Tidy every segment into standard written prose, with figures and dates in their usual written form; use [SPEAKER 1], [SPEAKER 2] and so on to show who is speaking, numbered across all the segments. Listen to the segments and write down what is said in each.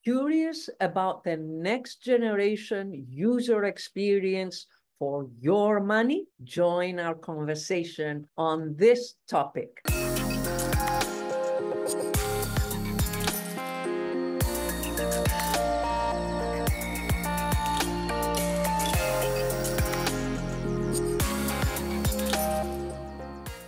[SPEAKER 1] curious about the next generation user experience for your money? Join our conversation on this topic.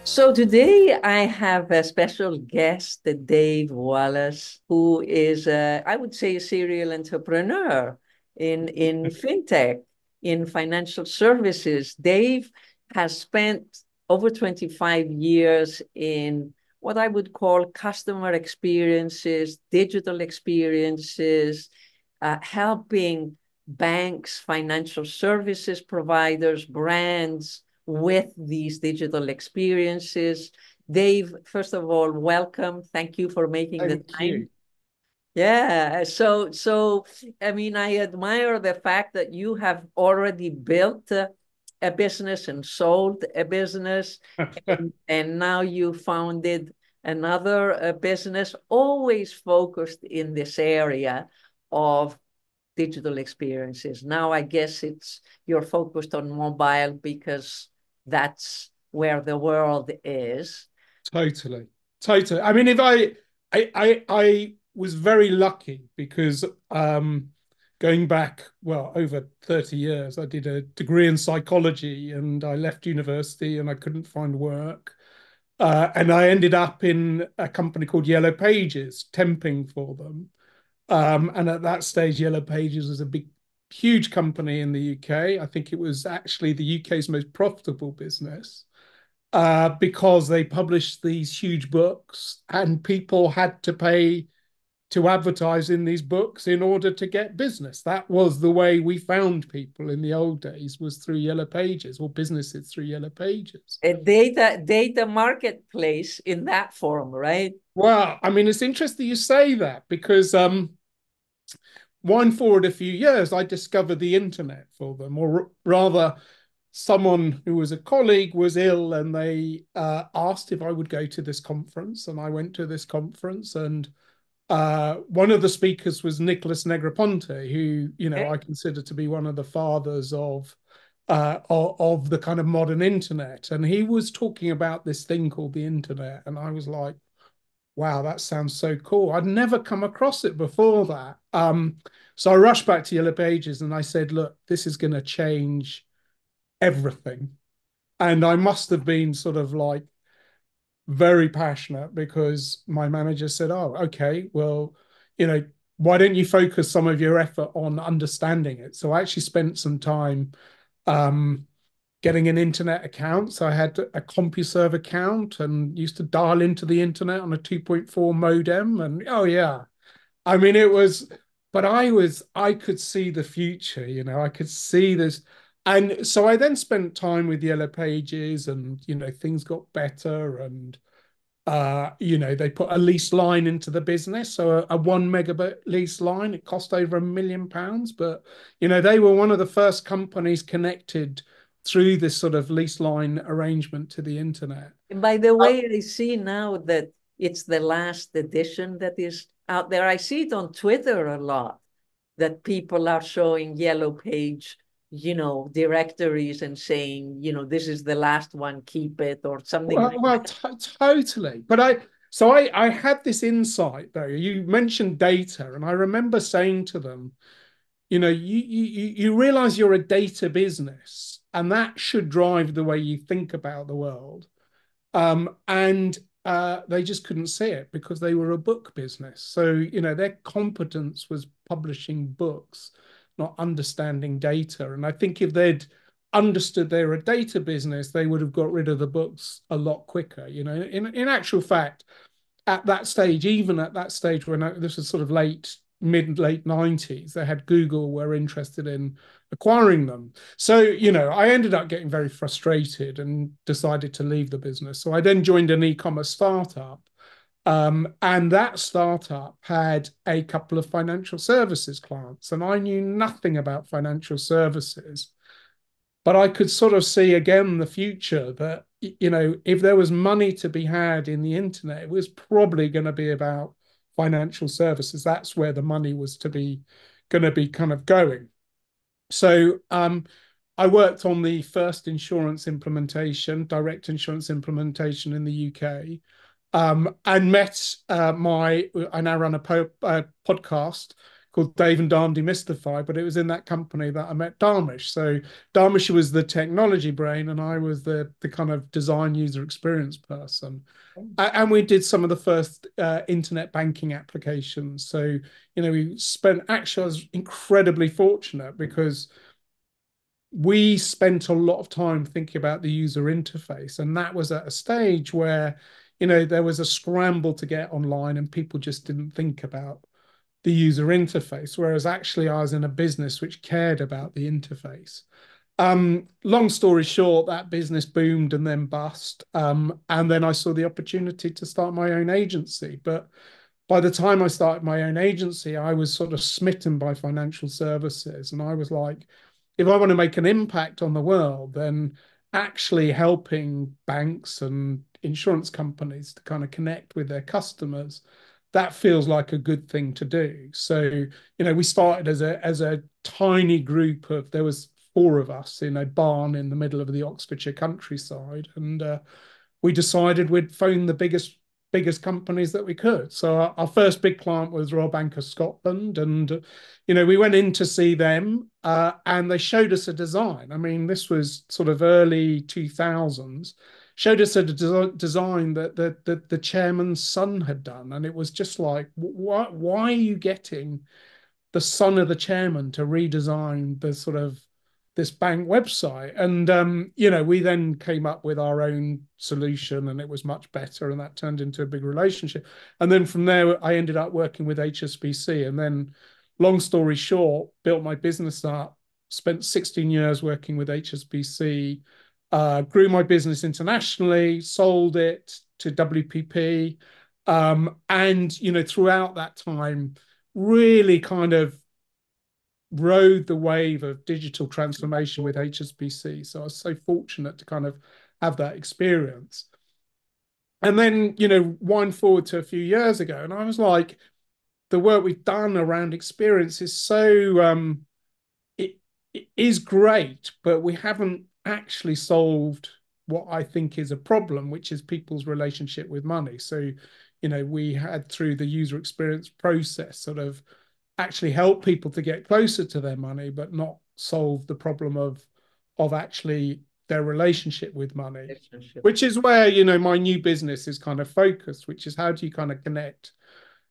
[SPEAKER 1] So today I have a special guest, Dave Wallace, who is, I would say, a serial entrepreneur in fintech, in financial services. Dave has spent over 25 years in what I would call customer experiences, digital experiences, helping banks, financial services providers, brands, with these digital experiences. Dave, first of all, welcome. Thank you for making the
[SPEAKER 2] Thank
[SPEAKER 1] time.
[SPEAKER 2] you.
[SPEAKER 1] Yeah, so I mean, I admire the fact that you have already built a business and sold a business, and now you founded another business, always focused in this area of digital experiences. Now, I guess you're focused on mobile because that's where the world is.
[SPEAKER 2] Totally. Totally. I mean, if I was very lucky because going back, well, over 30 years, I did a degree in psychology and I left university and I couldn't find work. And I ended up in a company called Yellow Pages, temping for them. And at that stage, Yellow Pages was a huge company in the UK. I think it was actually the UK's most profitable business because they published these huge books and people had to pay to advertise in these books in order to get business. That was the way we found people in the old days, was through Yellow Pages, or businesses through Yellow Pages.
[SPEAKER 1] A data marketplace in that form, right?
[SPEAKER 2] Well, I mean, it's interesting you say that because wind forward a few years, I discovered the internet for them, or rather, someone who was a colleague was ill and they asked if I would go to this conference. And I went to this conference, and one of the speakers was Nicholas Negroponte, who, you know,
[SPEAKER 1] Okay.
[SPEAKER 2] I consider to be one of the fathers of the kind of modern internet. And he was talking about this thing called the internet. And I was like, wow, that sounds so cool. I'd never come across it before that. So I rushed back to Yellow Pages and I said, look, this is going to change everything. And I must have been sort of like very passionate because my manager said, oh, okay, well, you know, why don't you focus some of your effort on understanding it? So I actually spent some time um, getting an internet account. So I had a CompuServe account and used to dial into the internet on a 2.4 modem. And oh, yeah, I mean, it was, but I could see the future, you know, I could see this. And so I then spent time with Yellow Pages and, you know, things got better. And, you know, they put a lease line into the business. So a 1 megabit lease line, it cost over £1 million. But, you know, they were one of the first companies connected through this sort of lease line arrangement to the internet.
[SPEAKER 1] And by the way, I see now that it's the last edition that is out there. I see it on Twitter a lot, that people are showing Yellow Page, directories and saying, this is the last one, keep it, or something like
[SPEAKER 2] Well,
[SPEAKER 1] that.
[SPEAKER 2] totally. But I had this insight though. You mentioned data, and I remember saying to them, you know, you realize you're a data business, and that should drive the way you think about the world. And they just couldn't see it because they were a book business. So, you know, their competence was publishing books, not understanding data. And I think if they'd understood they're a data business, they would have got rid of the books a lot quicker. You know, in actual fact, at that stage, even at that stage when this was sort of late 90s, they had Google were interested in acquiring them. So, you know, I ended up getting very frustrated and decided to leave the business. So I then joined an e-commerce startup. And that startup had a couple of financial services clients, and I knew nothing about financial services. But I could sort of see again the future that, you know, if there was money to be had in the internet, it was probably going to be about financial services. That's where the money was to be going to be kind of going. So I worked on the first insurance implementation, direct insurance implementation in the UK, and met I now run a podcast called Dave and Dom Demystify, but it was in that company that I met Dharmesh. So Dharmesh was the technology brain, and I was the kind of design user experience person. And we did some of the first internet banking applications. So, we spent, actually, I was incredibly fortunate because we spent a lot of time thinking about the user interface. And that was at a stage where, there was a scramble to get online and people just didn't think about the user interface. Whereas actually, I was in a business which cared about the interface. Long story short, that business boomed and then bust. And then I saw the opportunity to start my own agency. But by the time I started my own agency, I was sort of smitten by financial services. And I was like, if I want to make an impact on the world, then actually helping banks and insurance companies to kind of connect with their customers, that feels like a good thing to do. So, we started as a tiny group of, there was four of us in a barn in the middle of the Oxfordshire countryside, and we decided we'd phone the biggest companies that we could. So our first big client was Royal Bank of Scotland, and we went in to see them, and they showed us a design. I mean, this was sort of early 2000s. Showed us a design that the chairman's son had done, and it was just like, why are you getting the son of the chairman to redesign the sort of this bank website? And we then came up with our own solution, and it was much better, and that turned into a big relationship. And then from there, I ended up working with HSBC, and then, long story short, built my business up. Spent 16 years working with HSBC. Grew my business internationally, sold it to WPP, and throughout that time, really kind of rode the wave of digital transformation with HSBC. So I was so fortunate to kind of have that experience. And then, wind forward to a few years ago, and I was like, the work we've done around experience is so it is great, but we haven't actually solved what I think is a problem, which is people's relationship with money. So, we had, through the user experience process, sort of actually help people to get closer to their money, but not solve the problem of actually their relationship with money,
[SPEAKER 1] Relationship.
[SPEAKER 2] which is where, my new business is kind of focused, which is how do you kind of connect,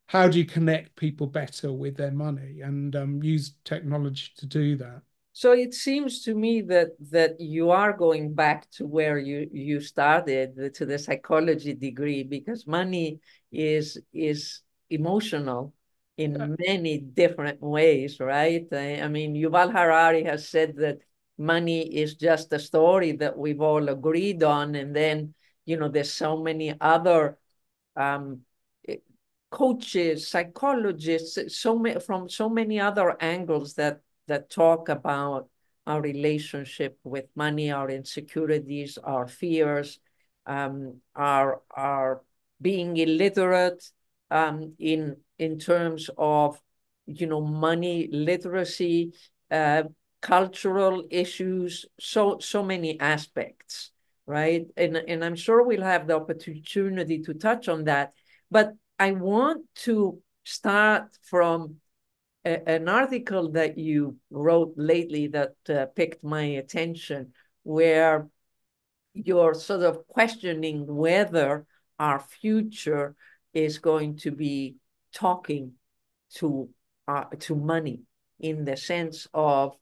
[SPEAKER 2] how do you connect people better with their money, and use technology to do that.
[SPEAKER 1] So it seems to me that you are going back to where you started, to the psychology degree, because money is emotional in many different ways, right? I mean, Yuval Harari has said that money is just a story that we've all agreed on, and then there's so many other um, coaches, psychologists, from so many other angles that talk about our relationship with money, our insecurities, our fears, our being illiterate, in terms of money literacy, cultural issues, so many aspects, right? And I'm sure we'll have the opportunity to touch on that, but I want to start from an article that you wrote lately that picked my attention, where you're sort of questioning whether our future is going to be talking to money, in the sense of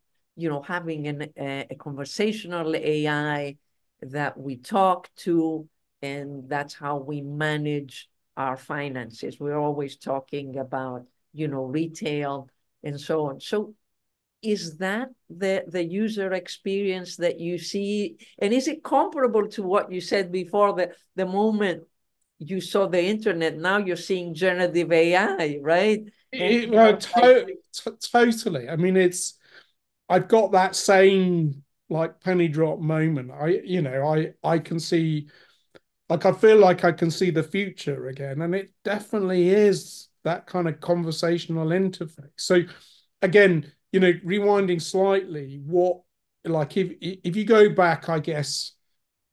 [SPEAKER 1] having a conversational AI that we talk to, and that's how we manage our finances. We're always talking about retail and so on. So is that the user experience that you see? And is it comparable to what you said before, that the moment you saw the internet, now you're seeing generative AI, right? And
[SPEAKER 2] Totally. I mean, I've got that same like penny drop moment. I can see, like, I feel like I can see the future again, and it definitely is that kind of conversational interface. So again, rewinding slightly, what like if you go back, I guess,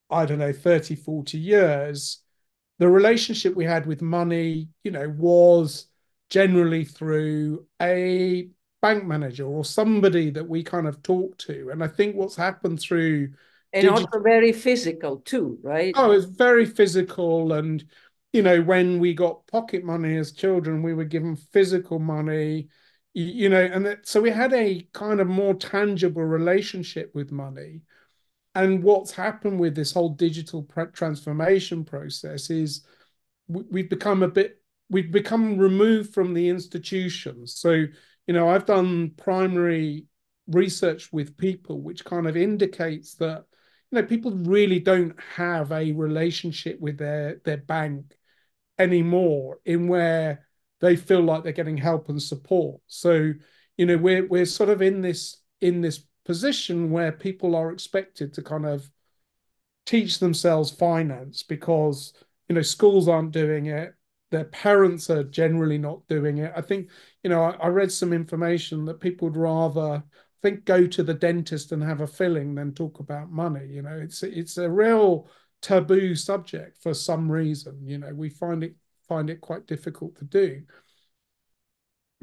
[SPEAKER 2] I don't know, 30, 40 years, the relationship we had with money, was generally through a bank manager or somebody that we kind of talked to. And I think what's happened through
[SPEAKER 1] And
[SPEAKER 2] digital,
[SPEAKER 1] also very physical too, right?
[SPEAKER 2] oh, it's very physical. And, when we got pocket money as children, we were given physical money, so we had a kind of more tangible relationship with money. And what's happened with this whole digital transformation process is we've become we've become removed from the institutions. So, I've done primary research with people, which kind of indicates that, people really don't have a relationship with their bank anymore in where they feel like they're getting help and support. So, we're sort of in this position where people are expected to kind of teach themselves finance because schools aren't doing it, their parents are generally not doing it. I think I read some information that people would rather, I think, go to the dentist and have a filling than talk about money. It's a real taboo subject for some reason. We find it quite difficult to do.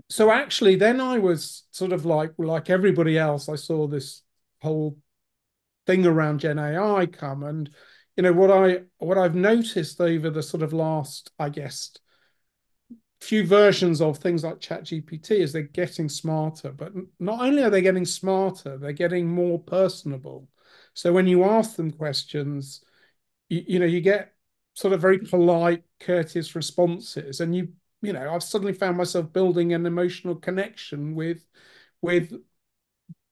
[SPEAKER 2] So actually then I was sort of like everybody else, I saw this whole thing around Gen AI come. And what I've noticed over the sort of last, I guess, few versions of things like ChatGPT is they're getting smarter. But not only are they getting smarter, they're getting more personable. So when you ask them questions, you get sort of very polite, courteous responses, and I've suddenly found myself building an emotional connection with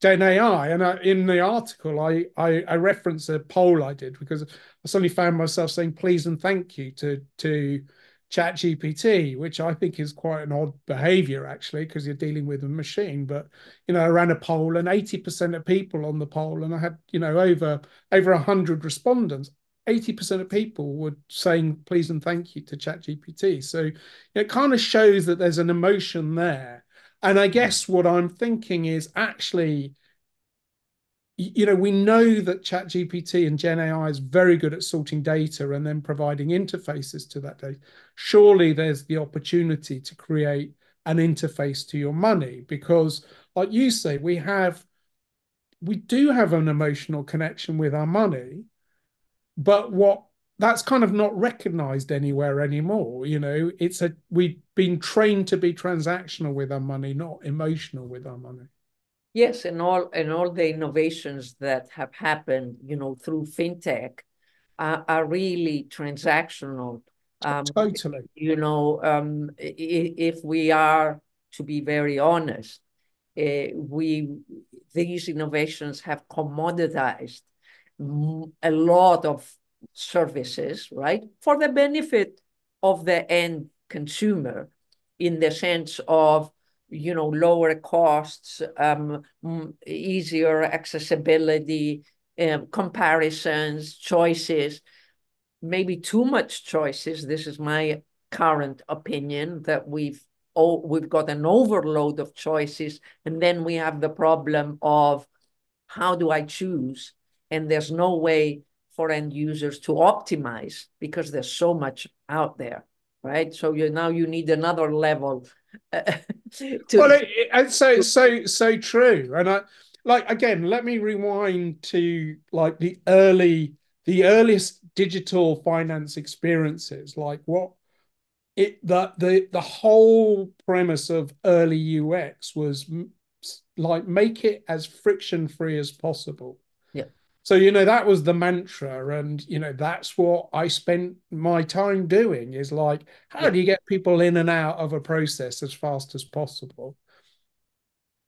[SPEAKER 2] Gen AI. And in the article, I reference a poll I did because I suddenly found myself saying please and thank you to ChatGPT, which I think is quite an odd behavior actually, because you're dealing with a machine. But I ran a poll, and 80% of people on the poll, and I had over 100 respondents. 80% of people were saying please and thank you to ChatGPT. So it kind of shows that there's an emotion there. And I guess what I'm thinking is actually, we know that ChatGPT and Gen AI is very good at sorting data and then providing interfaces to that data. Surely there's the opportunity to create an interface to your money because, like you say, we do have an emotional connection with our money, but that's kind of not recognized anywhere anymore. We've been trained to be transactional with our money, not emotional with our money.
[SPEAKER 1] Yes, and all the innovations that have happened, through fintech are really transactional. Um,
[SPEAKER 2] Totally.
[SPEAKER 1] if we are to be very honest, we these innovations have commoditized a lot of services, right, for the benefit of the end consumer, in the sense of lower costs, easier accessibility, comparisons, choices, maybe too much choices. This is my current opinion, that we've got an overload of choices, and then we have the problem of how do I choose? And there's no way for end users to optimize because there's so much out there, right? So now you need another level
[SPEAKER 2] Well,
[SPEAKER 1] to.
[SPEAKER 2] it's so true. And I like again, let me rewind to like the earliest digital finance experiences, like what it the whole premise of early UX was like make it as friction free as possible.
[SPEAKER 1] Yeah,
[SPEAKER 2] So, that was the mantra. And, that's what I spent my time doing is like, how
[SPEAKER 1] yeah.
[SPEAKER 2] do you get people in and out of a process as fast as possible?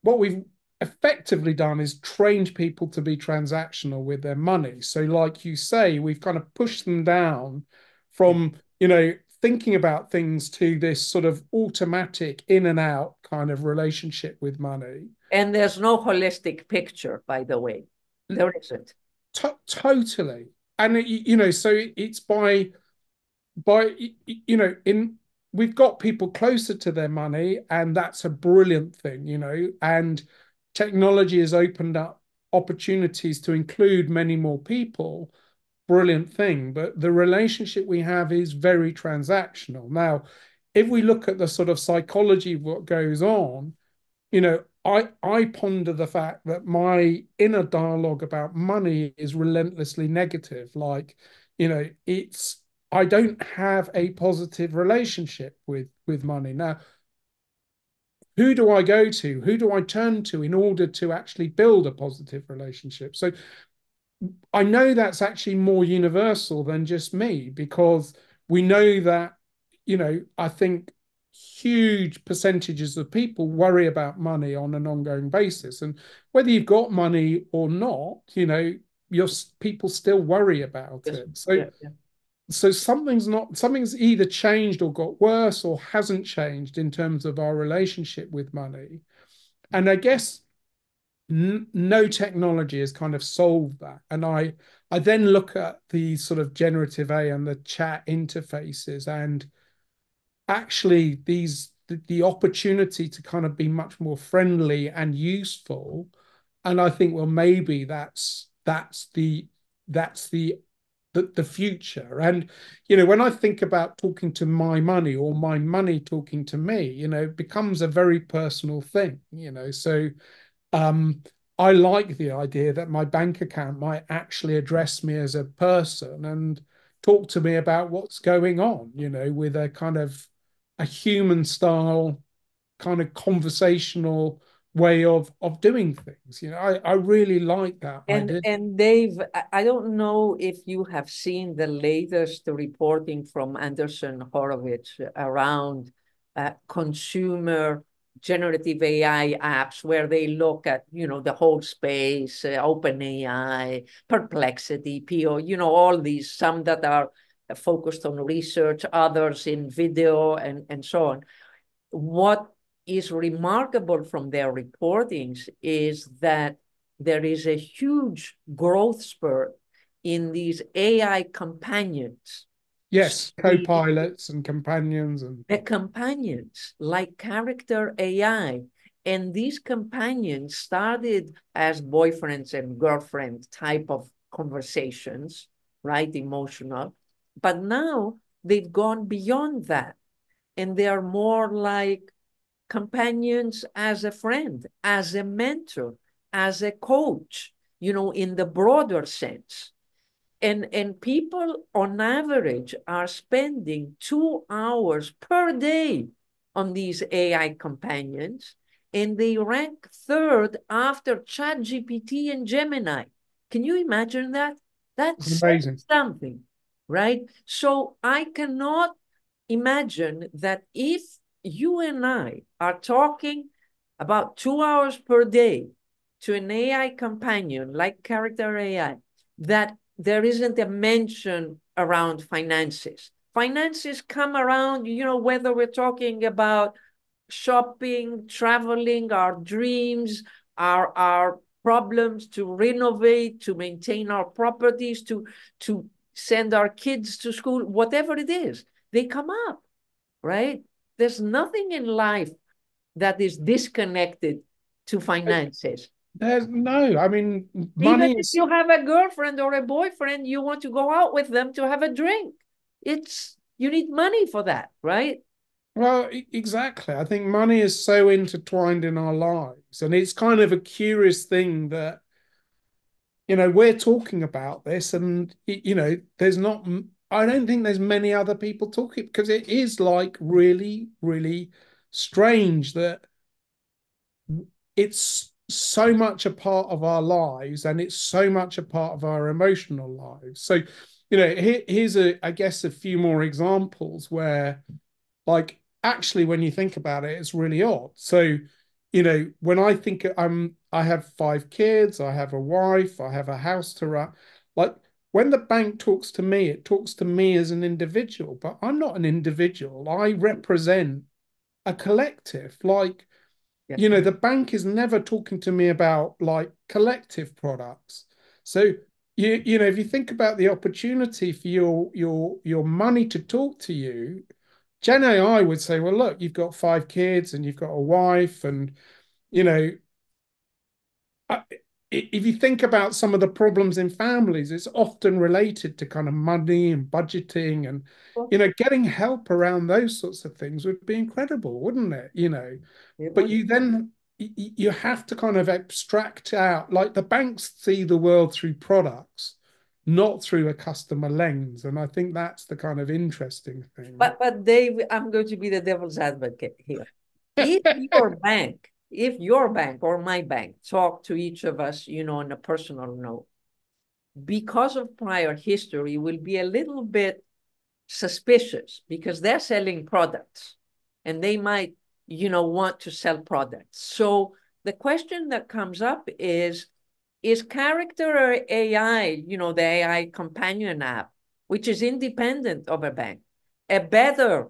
[SPEAKER 2] What we've effectively done is trained people to be transactional with their money. So, like you say, we've kind of pushed them down from, thinking about things to this sort of automatic in and out kind of relationship with money.
[SPEAKER 1] And there's no holistic picture, by the way. There isn't.
[SPEAKER 2] Totally. And so it's by in we've got people closer to their money, and that's a brilliant thing, and technology has opened up opportunities to include many more people. Brilliant thing. But the relationship we have is very transactional. Now, if we look at the sort of psychology of what goes on, I ponder the fact that my inner dialogue about money is relentlessly negative. Like, it's I don't have a positive relationship with money. Now, who do I go to? Who do I turn to in order to actually build a positive relationship? So I know that's actually more universal than just me, because we know that, I think huge percentages of people worry about money on an ongoing basis. And whether you've got money or not, your people still worry about
[SPEAKER 1] Yes.
[SPEAKER 2] it. So
[SPEAKER 1] Yeah, yeah.
[SPEAKER 2] something's either changed or got worse or hasn't changed in terms of our relationship with money. And I guess no technology has kind of solved that. And I then look at the sort of generative AI and the chat interfaces, and actually the opportunity to kind of be much more friendly and useful. And I think, well, maybe that's the future. And when I think about talking to my money or my money talking to me, it becomes a very personal thing. So um, I like the idea that my bank account might actually address me as a person and talk to me about what's going on, with a kind of a human style, kind of conversational way of doing things. I really like that
[SPEAKER 1] And
[SPEAKER 2] idea.
[SPEAKER 1] and Dave, I don't know if you have seen the latest reporting from Anderson Horowitz around consumer generative AI apps, where they look at, the whole space, OpenAI, Perplexity, PO, all these, some that are focused on research, others in video, and so on. What is remarkable from their reportings is that there is a huge growth spurt in these AI companions.
[SPEAKER 2] Yes,
[SPEAKER 1] The,
[SPEAKER 2] co-pilots and companions and
[SPEAKER 1] the companions, like character AI. And these companions started as boyfriends and girlfriend type of conversations, right? Emotional. But now they've gone beyond that. And they are more like companions as a friend, as a mentor, as a coach, in the broader sense. And people on average are spending 2 hours per day on these AI companions, and they rank third after ChatGPT and Gemini. Can you imagine that? That's
[SPEAKER 2] amazing.
[SPEAKER 1] something, right? So I cannot imagine that if you and I are talking about 2 hours per day to an AI companion like Character AI, that there isn't a mention around finances. Finances come around, whether we're talking about shopping, traveling, our dreams, our problems to renovate, to maintain our properties, to send our kids to school, whatever it is, they come up, right? There's nothing in life that is disconnected to finances.
[SPEAKER 2] There's no, I mean,
[SPEAKER 1] Even
[SPEAKER 2] money
[SPEAKER 1] if
[SPEAKER 2] is.
[SPEAKER 1] you have a girlfriend or a boyfriend, you want to go out with them to have a drink. You need money for that, right?
[SPEAKER 2] Well, exactly. I think money is so intertwined in our lives. And it's kind of a curious thing that, we're talking about this, and, there's not, I don't think there's many other people talking, because it is like really, really strange that it's so much a part of our lives, and it's so much a part of our emotional lives. So, here's I guess, a few more examples where, like, actually, when you think about it, it's really odd. So, when I think I have 5 kids, I have a wife, I have a house to run. Like, when the bank talks to me, it talks to me as an individual, but I'm not an individual. I represent a collective. Like,
[SPEAKER 1] Yeah.
[SPEAKER 2] the bank is never talking to me about like collective products. So if you think about the opportunity for your money to talk to you, Gen AI would say, well, look, you've got 5 kids and you've got a wife, and you know, if you think about some of the problems in families, it's often related to kind of money and budgeting, and getting help around those sorts of things would be incredible, wouldn't it?
[SPEAKER 1] It
[SPEAKER 2] But
[SPEAKER 1] would.
[SPEAKER 2] you then you have to kind of abstract out, like the banks see the world through products, not through a customer lens, and I think that's the kind of interesting thing.
[SPEAKER 1] But Dave, I'm going to be the devil's advocate here. If your bank or my bank talk to each of us, on a personal note, because of prior history, will be a little bit suspicious because they're selling products and they might, want to sell products. So the question that comes up is character AI, the AI companion app, which is independent of a bank, a better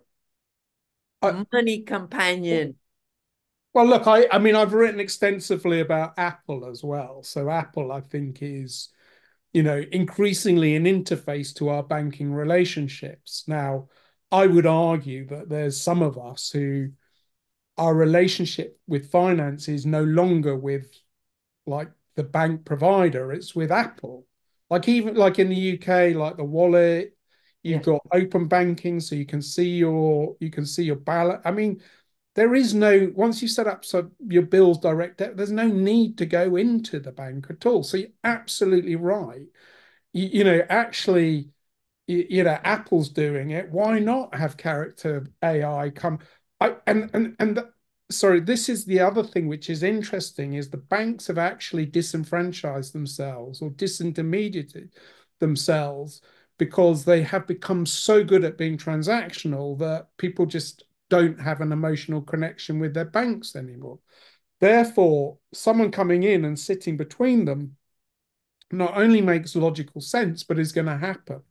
[SPEAKER 2] I,
[SPEAKER 1] money companion?
[SPEAKER 2] well, look, I mean, I've written extensively about Apple as well. So Apple, I think, is increasingly an interface to our banking relationships. Now, I would argue that there's some of us who our relationship with finance is no longer with like the bank provider, it's with Apple. Like even like in the UK, like the wallet, you've
[SPEAKER 1] Yes.
[SPEAKER 2] got open banking, so you can see your balance. I mean, there is no once you set up so your bills direct debt, there's no need to go into the bank at all. So you're absolutely right. Actually, Apple's doing it. Why not have character AI come? I and sorry, this is the other thing which is interesting is the banks have actually disenfranchised themselves or disintermediated themselves because they have become so good at being transactional that people just don't have an emotional connection with their banks anymore. Therefore, someone coming in and sitting between them not only makes logical sense, but is going to happen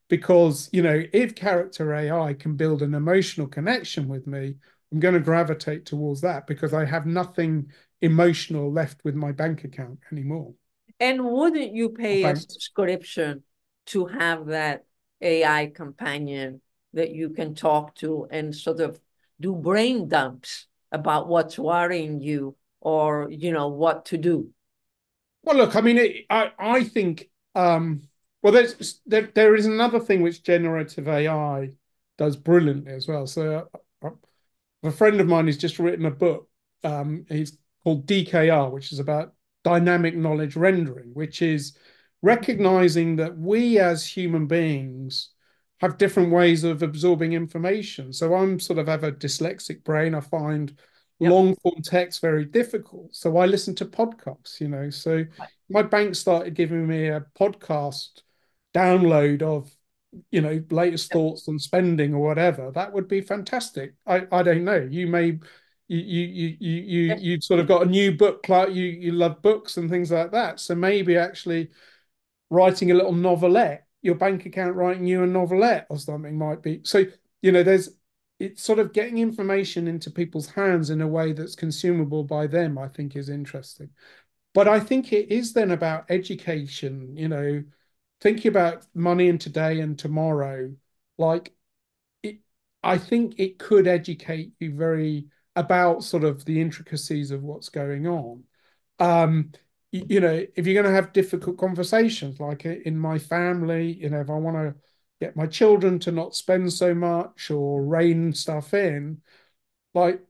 [SPEAKER 2] because if character AI can build an emotional connection with me, I'm going to gravitate towards that because I have nothing emotional left with my bank account anymore.
[SPEAKER 1] And wouldn't you
[SPEAKER 2] Or
[SPEAKER 1] pay a
[SPEAKER 2] banks.
[SPEAKER 1] subscription to have that AI companion that you can talk to and sort of do brain dumps about what's worrying you or, what to do?
[SPEAKER 2] Well, look, I mean, I think, well, there is another thing which generative AI does brilliantly as well. So, a friend of mine has just written a book. He's called DKR, which is about dynamic knowledge rendering, which is recognizing that we as human beings have different ways of absorbing information. So I'm sort of have a dyslexic brain. I find
[SPEAKER 1] Yep.
[SPEAKER 2] long form text very difficult. So I listen to podcasts. So my bank started giving me a podcast download of latest
[SPEAKER 1] Yep.
[SPEAKER 2] thoughts on spending or whatever. That would be fantastic. I don't know. You've sort of got a new book club. You love books and things like that. So maybe actually writing a little novelette, your bank account writing you a novelette or something might be. So there's it's sort of getting information into people's hands in a way that's consumable by them, I think is interesting. But I think it is then about education, thinking about money in today and tomorrow. Like it, I think it could educate you very about sort of the intricacies of what's going on. Um, if you're going to have difficult conversations, like in my family, if I want to get my children to not spend so much or rein stuff in, like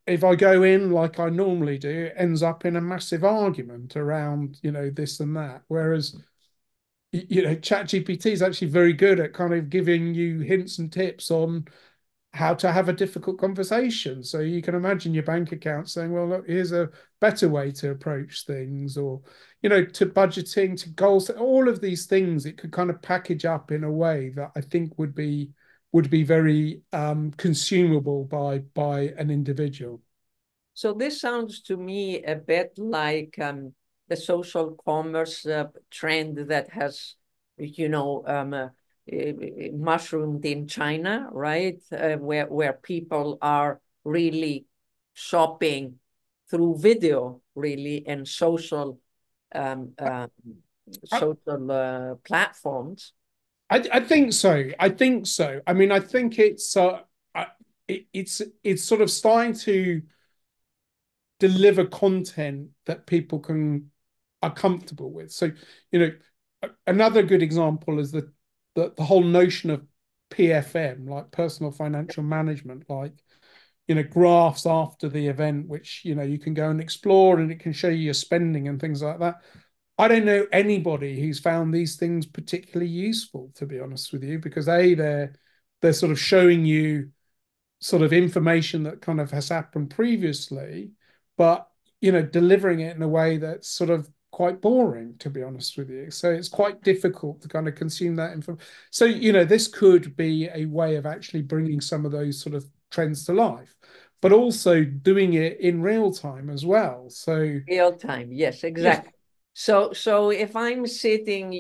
[SPEAKER 2] if I go in like I normally do, it ends up in a massive argument around, this and that. Whereas, ChatGPT is actually very good at kind of giving you hints and tips on how to have a difficult conversation. So you can imagine your bank account saying, well, look, here's a better way to approach things, or, to budgeting, to goals, all of these things, it could kind of package up in a way that I think would be very consumable by an individual.
[SPEAKER 1] So this sounds to me a bit like the social commerce trend that has, mushroomed in China, right? Where people are really shopping through video, really, and um, um,
[SPEAKER 2] I,
[SPEAKER 1] social platforms.
[SPEAKER 2] I think so. I think so. I mean, I think it's. it's sort of starting to deliver content that people can are comfortable with. So, you know, another good example is the whole notion of PFM, like personal financial management, like, graphs after the event, which, you can go and explore and it can show you your spending and things like that. I don't know anybody who's found these things particularly useful, to be honest with you, because they're sort of showing you sort of information that kind of has happened previously, but delivering it in a way that's sort of quite boring, to be honest with you. So it's quite difficult to kind of consume that information. So this could be a way of actually bringing some of those sort of trends to life, but also doing it in real time as well. So
[SPEAKER 1] Real time, yes,
[SPEAKER 2] yeah,
[SPEAKER 1] exactly. So if I'm sitting,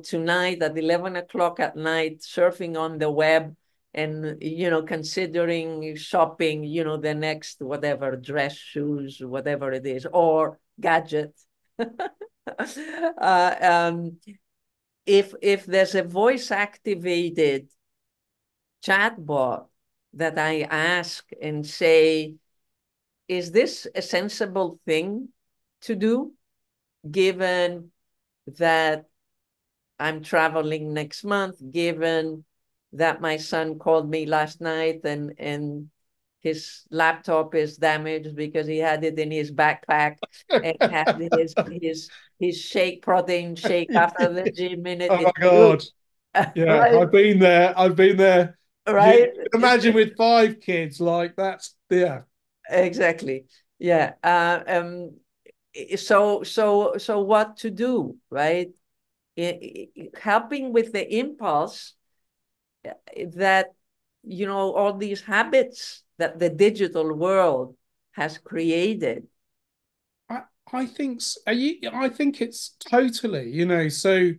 [SPEAKER 1] tonight at 11 o'clock at night, surfing on the web and, considering shopping, the next whatever, dress, shoes, whatever it is, or gadget. uh, um, if there's a voice activated chatbot that I ask and say, is this a sensible thing to do, given that I'm traveling next month, given that my son called me last night and his laptop is damaged because he had it in his backpack and had his protein shake after the gym minute
[SPEAKER 2] oh my
[SPEAKER 1] it
[SPEAKER 2] God.
[SPEAKER 1] blew.
[SPEAKER 2] Yeah,
[SPEAKER 1] Right,
[SPEAKER 2] I've been there. I've been there. You
[SPEAKER 1] right.
[SPEAKER 2] can imagine with 5 kids, like that's yeah.
[SPEAKER 1] Exactly. Yeah. So what to do, right? Helping with the impulse that, all these habits that the digital world has created.
[SPEAKER 2] I I think I think it's totally, so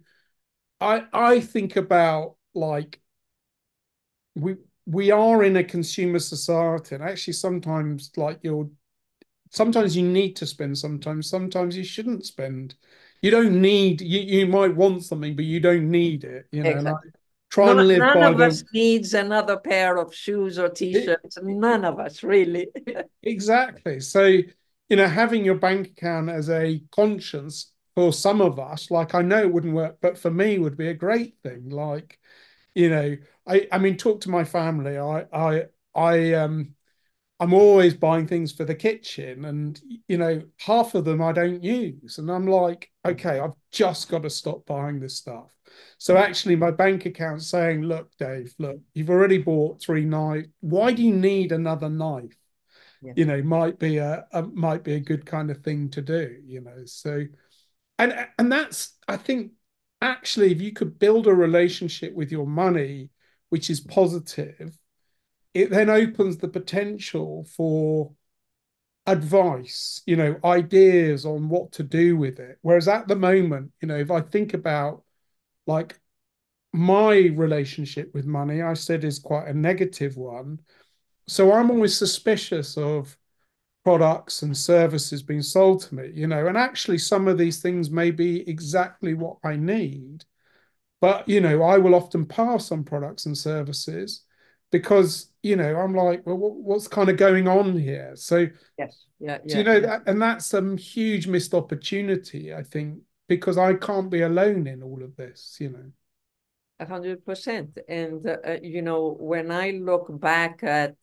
[SPEAKER 2] I think about like we we are in a consumer society, and actually sometimes like sometimes you need to spend, sometimes you shouldn't spend. You don't need you might want something, but you don't need it, and I
[SPEAKER 1] Exactly.
[SPEAKER 2] try and live
[SPEAKER 1] None
[SPEAKER 2] by
[SPEAKER 1] of
[SPEAKER 2] the
[SPEAKER 1] us needs another pair of shoes or t-shirts. None of us really.
[SPEAKER 2] exactly. So, having your bank account as a conscience for some of us, like I know it wouldn't work, but for me would be a great thing. Like, you know, I mean, talk to my family. I'm always buying things for the kitchen, and half of them I don't use. And I'm like, okay, I've just got to stop buying this stuff. So actually my bank account's saying, look, Dave, look, you've already bought 3 knives. Why do you need another knife?
[SPEAKER 1] Yeah.
[SPEAKER 2] Might be a good kind of thing to do, so and that's, I think, actually, if you could build a relationship with your money which is positive, it then opens the potential for advice, ideas on what to do with it. Whereas at the moment, if I think about like my relationship with money, I said is quite a negative one. So I'm always suspicious of products and services being sold to me, and actually some of these things may be exactly what I need. But, I will often pass on products and services because, I'm like, well, what's kind of going on here?
[SPEAKER 1] Yes. Yeah.
[SPEAKER 2] So,
[SPEAKER 1] Yeah. Yeah.
[SPEAKER 2] and that's some huge missed opportunity, I think, because I can't be alone in all of this.
[SPEAKER 1] 100%. And, when I look back at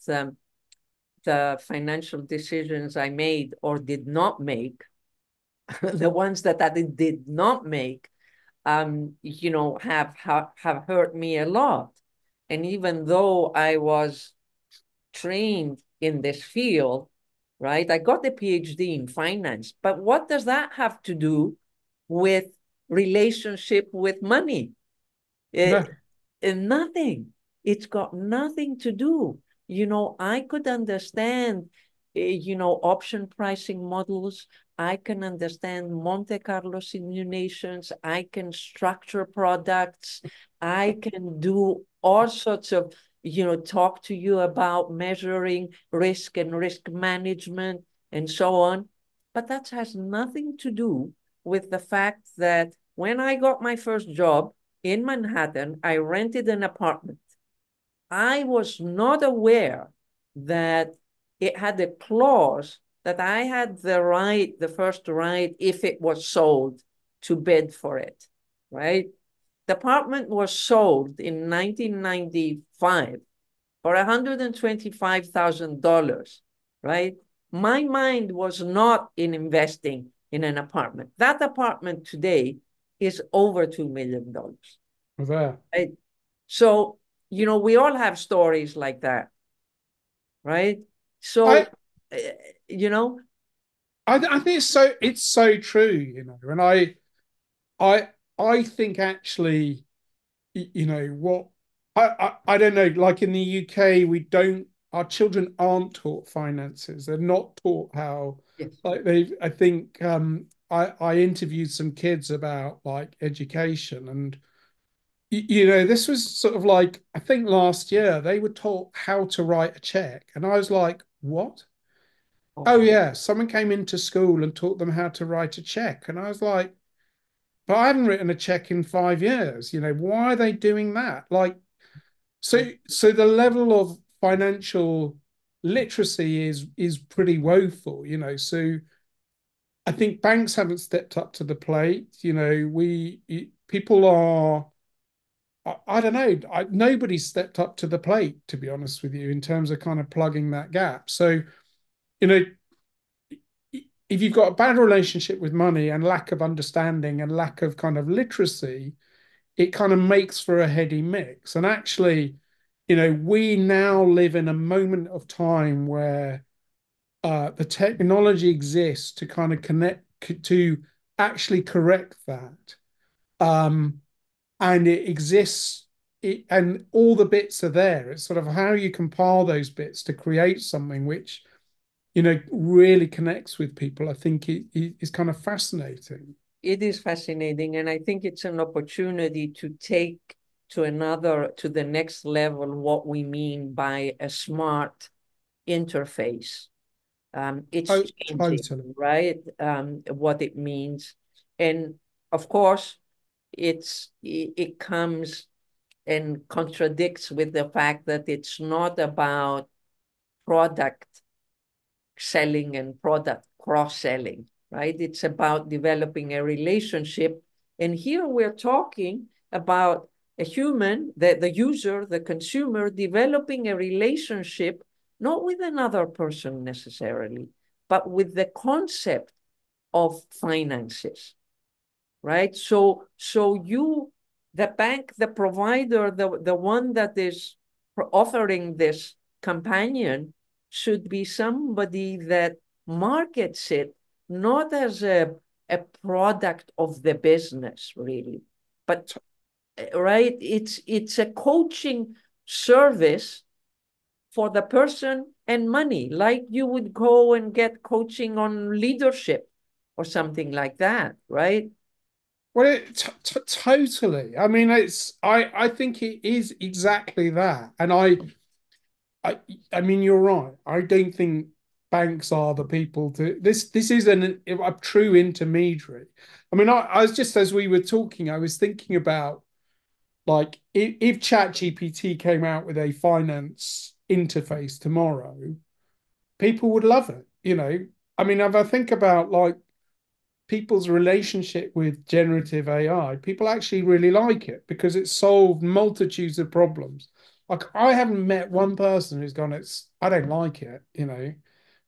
[SPEAKER 1] the financial decisions I made or did not make, the ones that I did not make, have hurt me a lot. And even though I was trained in this field, right, I got a PhD in finance, but what does that have to do with relationship with money?
[SPEAKER 2] No,
[SPEAKER 1] It, nothing. It's got nothing to do. I could understand, option pricing models. I can understand Monte Carlo simulations. I can structure products. I can do all sorts of, talk to you about measuring risk and risk management and so on. But that has nothing to do with the fact that when I got my first job, in Manhattan, I rented an apartment. I was not aware. that it had a clause that I had the right, the first right, if it was sold, to bid for it, right? The apartment was sold in 1995 for $125,000, right? My mind was not in investing in an apartment. That apartment today is over $2 million,
[SPEAKER 2] There.
[SPEAKER 1] right? So, we all have stories like that, right?
[SPEAKER 2] I,
[SPEAKER 1] So, uh, you know,
[SPEAKER 2] I think it's so true, and I I think actually, what I don't know, like in the UK, we don't our children aren't taught finances. They're not taught how,
[SPEAKER 1] yes.
[SPEAKER 2] like, they I think I interviewed some kids about like education, and this was sort of like, I think last year they were taught how to write a check, and I was like, what?
[SPEAKER 1] Oh,
[SPEAKER 2] Oh yeah, someone came into school and taught them how to write a check, and I was like, but I haven't written a check in 5 years. Why are they doing that? Like, so the level of financial literacy is pretty woeful. So I think banks haven't stepped up to the plate. We people are. I don't know. Nobody's stepped up to the plate, to be honest with you, in terms of kind of plugging that gap. So, you know, if you've got a bad relationship with money and lack of understanding and lack of kind of literacy, it kind of makes for a heady mix. And actually, we now live in a moment of time where the technology exists to kind of connect, to actually correct that. And it exists, and all the bits are there. It's sort of how you compile those bits to create something which, really connects with people. I think it is kind of fascinating.
[SPEAKER 1] it is fascinating. And I think it's an opportunity to take to the next level what we mean by a smart interface. It's
[SPEAKER 2] Oh,
[SPEAKER 1] changing,
[SPEAKER 2] totally.
[SPEAKER 1] right? What it means. And of course, it comes and contradicts with the fact that it's not about product selling and product cross-selling, right? It's about developing a relationship. And here we're talking about a human, the user, the consumer, developing a relationship, not with another person necessarily, but with the concept of finances, right? The bank, the provider, the one that is offering this companion should be somebody that markets it not as a product of the business, really, but right, it's a coaching service for the person and money, like you would go and get coaching on leadership or something like that, right?
[SPEAKER 2] Well, totally. I mean, I think it is exactly that. And I I mean, you're right. I don't think banks are the people to this is a true intermediary. I mean, I was just, as we were talking, I was thinking about, like, if ChatGPT came out with a finance interface tomorrow, people would love it. I mean, if I think about, like, people's relationship with generative AI, people actually really like it because it solved multitudes of problems. Like, I haven't met one person who's gone, I don't like it.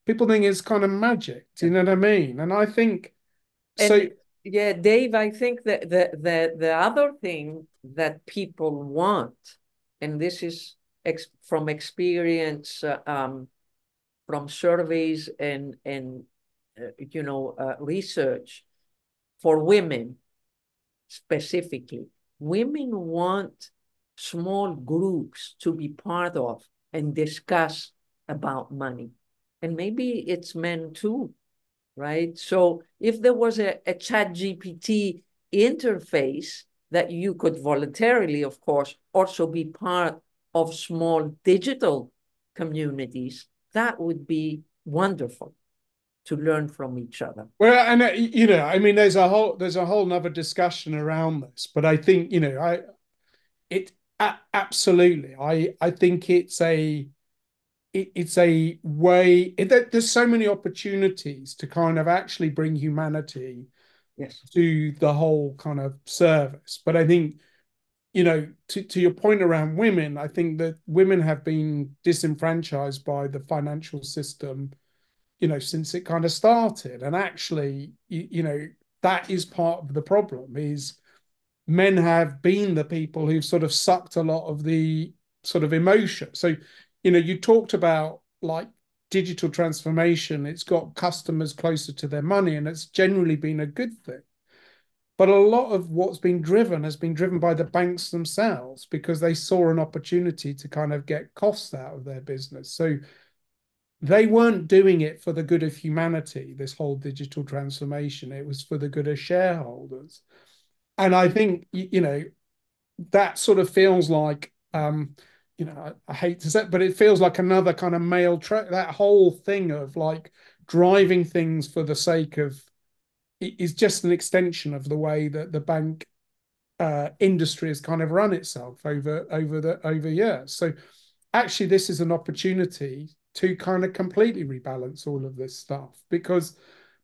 [SPEAKER 2] People think it's kind of magic. Do you know what I mean? And I think so.
[SPEAKER 1] And yeah, Dave, I think that the other thing that people want, and this is from experience, from surveys and research for women specifically, women want small groups to be part of and discuss about money, and maybe it's men too, right? So if there was a chat GPT interface that you could voluntarily, of course, also be part of small digital communities, that would be wonderful to learn from each other.
[SPEAKER 2] Well, and I mean, there's a whole nother discussion around this, but I think, it absolutely. I think it's it's a way there's so many opportunities to kind of actually bring humanity
[SPEAKER 1] Yes.
[SPEAKER 2] to the whole kind of service. But I think, to your point around women, I think that women have been disenfranchised by the financial system, since it kind of started. And actually, that is part of the problem is men have been the people who've sort of sucked a lot of the sort of emotion. So, you talked about like digital transformation, it's got customers closer to their money, and it's generally been a good thing. But a lot of what's been driven has been driven by the banks themselves because they saw an opportunity to kind of get costs out of their business. So they weren't doing it for the good of humanity, this whole digital transformation. It was for the good of shareholders. And I think, that sort of feels like, I hate to say it, but it feels like another kind of male track. That whole thing of like driving things for the sake of is just an extension of the way that the bank industry has kind of run itself over years. So actually, this is an opportunity to kind of completely rebalance all of this stuff because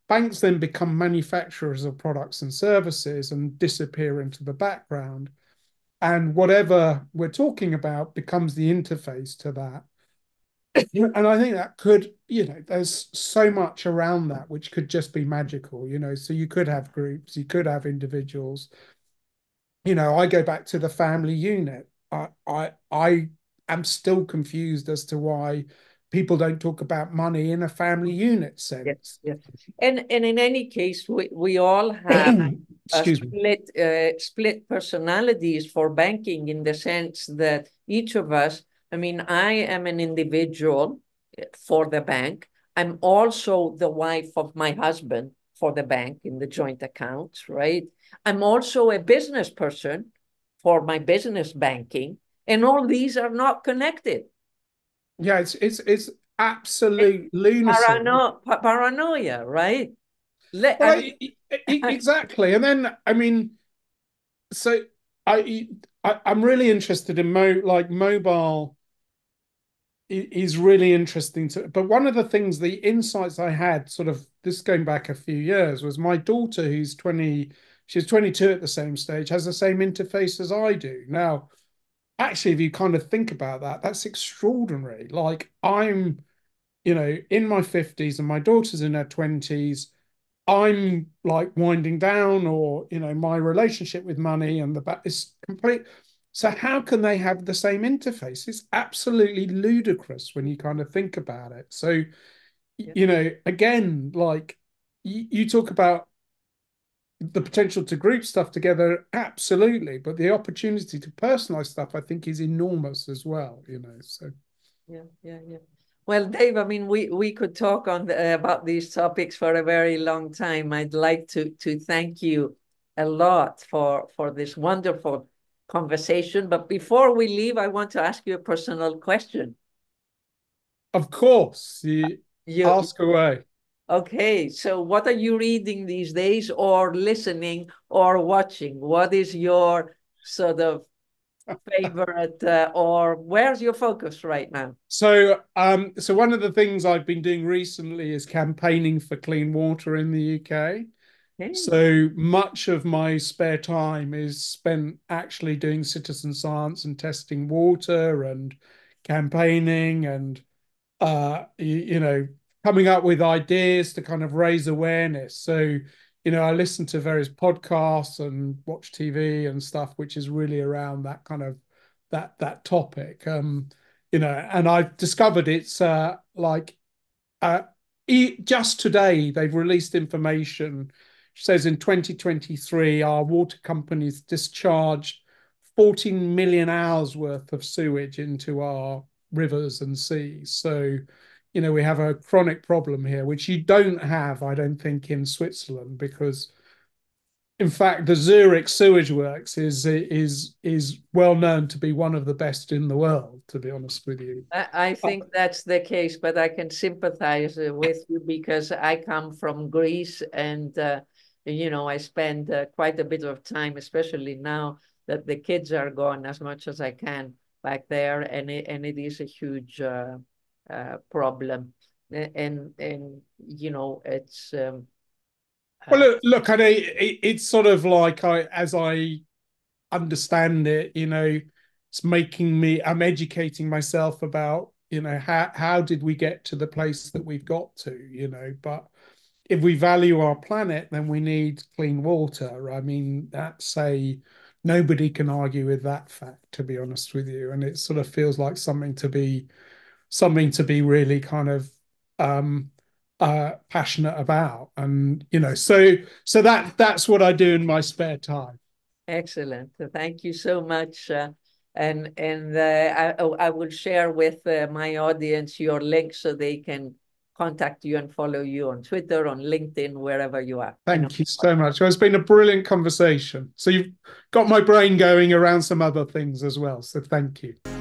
[SPEAKER 2] banks then become manufacturers of products and services and disappear into the background. And whatever we're talking about becomes the interface to that. And I think that could, there's so much around that which could just be magical, So you could have groups, you could have individuals. I go back to the family unit. I am still confused as to why people don't talk about money in a family unit
[SPEAKER 1] Yes,
[SPEAKER 2] sense.
[SPEAKER 1] yes. And in any case, we all have
[SPEAKER 2] Excuse me.
[SPEAKER 1] split personalities for banking in the sense that each of us, I mean, I am an individual for the bank. I'm also the wife of my husband for the bank in the joint accounts, right? I'm also a business person for my business banking, and all these are not connected.
[SPEAKER 2] Yeah, it's absolute lunacy.
[SPEAKER 1] Paranoia, right?
[SPEAKER 2] Well,
[SPEAKER 1] I mean,
[SPEAKER 2] exactly. And then, I mean, so I, I'm really interested in mobile is really interesting to. But one of the things, the insights I had, sort of this going back a few years, was my daughter, who's 20, she's 22 at the same stage, has the same interface as I do. Now, actually, if you kind of think about that, that's extraordinary. Like I'm, in my 50s and my daughter's in her 20s. I'm like winding down, or my relationship with money and the back is complete. So how can they have the same interface? It's absolutely ludicrous when you kind of think about it. So
[SPEAKER 1] yeah,
[SPEAKER 2] again, like you talk about the potential to group stuff together, absolutely, but the opportunity to personalize stuff, I think, is enormous as well. So
[SPEAKER 1] yeah. Well, Dave, I mean, we could talk about these topics for a very long time. I'd like to thank you a lot for this wonderful conversation. But before we leave, I want to ask you a personal question.
[SPEAKER 2] of course, you
[SPEAKER 1] You
[SPEAKER 2] ask away.
[SPEAKER 1] okay? So, what are you reading these days, or listening, or watching? What is your sort of favorite, or where's your focus right now?
[SPEAKER 2] So one of the things I've been doing recently is campaigning for clean water in the UK.
[SPEAKER 1] Hey,
[SPEAKER 2] So much of my spare time is spent actually doing citizen science and testing water and campaigning and coming up with ideas to kind of raise awareness. So, I listen to various podcasts and watch TV and stuff, which is really around that kind of that topic. And I've discovered it's like uh, just today they've released information which says in 2023 our water companies discharged 14 million hours worth of sewage into our rivers and seas. So, we have a chronic problem here, which you don't have, I don't think, in Switzerland, because in fact the Zurich sewage works is well known to be one of the best in the world, to be honest with you.
[SPEAKER 1] I think that's the case, but I can sympathize with you because I come from Greece and, I spend quite a bit of time, especially now that the kids are gone, as much as I can back there. And it is a huge problem. And you know, it's
[SPEAKER 2] Well,
[SPEAKER 1] uh,
[SPEAKER 2] look, I know it's sort of like as I understand it, it's making me, I'm educating myself about, how did we get to the place that we've got to, but if we value our planet, then we need clean water. I mean, nobody can argue with that fact, to be honest with you. And it sort of feels like something to be really kind of um passionate about. And so that's what I do in my spare time.
[SPEAKER 1] excellent. Thank you so much. I will share with my audience your link so they can contact you and follow you on Twitter, on LinkedIn, wherever you are.
[SPEAKER 2] Thank you so much. Well, it's been a brilliant conversation. So you've got my brain going around some other things as well. So thank you.